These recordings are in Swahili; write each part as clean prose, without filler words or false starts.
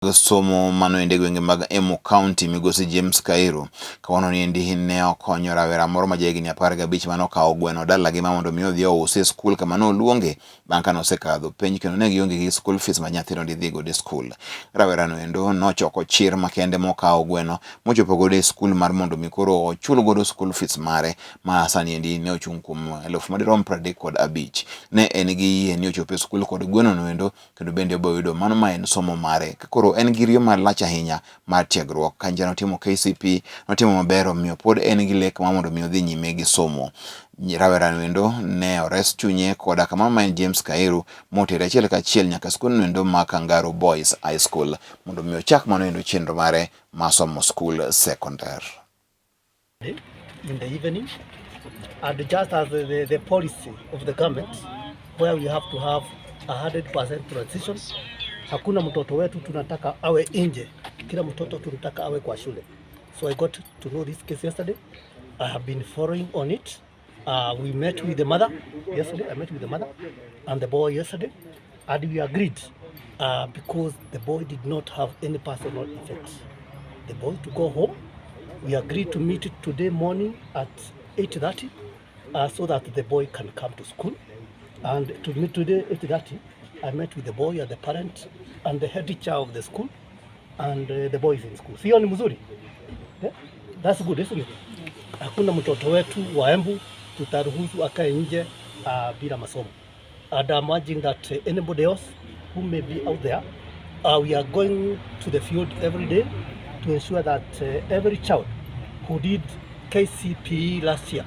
somo mano ende gwenge mag Emo County migosi James Kairo kawano ni endi ne okonyo rawera moro ma jahigni 15 mano kawo gweno dalagi ma mondo mi odhi ousi e skul kama noluonge bang' ka nosekadho penj kendo ne gionge gi school fees ma nyathino dhi godo e skul. Rawera no endo nochoko chir makende mokawo gweno mochopo godo e skul mar mondo mi koro ochul godo school fees mare ma sani endi ne ochung' kuom 35,000. Ne en gi yie ni ochopo e skul kod gweno no endo kendo bende obo yudo mano ma en somo mare. Koro en gi riyo malach ahinya mar tiegruok. Kanja notimo KCP, notimo maber omiyo pod en gi lek ma mondo mi odhi nyime gi somo. Rawera no endo ne ores chunye koda kama ma en James Kairo motere achiel kachiel nyaka skul no endo ma Kangaro Boys High School mondo mi ochak mano endo chenro mare ma somo skul secondary. In the evening, and just as the policy of the government where we have to have 100% transition, hakuna mtoto wetu tunataka awe nje, kila mtoto tunataka awe kwa shule. So I got to know this case yesterday. I have been following on it. We met with the mother yesterday. I met with the mother and the boy yesterday, and we agreed because the boy did not have any personal effects. The boy to go home. We agreed to meet today morning at 8:30 so that the boy can come to school. And to meet today 8:30, I met with the boy and the parent and the head teacher of the school, and the boy is in school. Sio ni mzuri? Yeah? That's good, isn't it? Hakuna mtoto wetu wa Embu tutaruhusu akae nje bila masomo. And I'm urging that anybody else who may be out there, we are going to the field every day to ensure that every child who did KCPE last year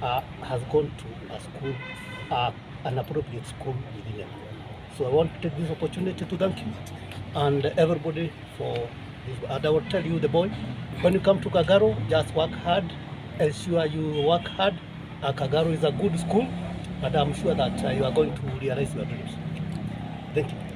has gone to a school, an appropriate school within them. So I want to take this opportunity to thank you and everybody for this. And I will tell you, the boy, when you come to Kagaro, just work hard, ensure you work hard. Kagaro is a good school, and I'm sure that you are going to realize your dreams. Thank you.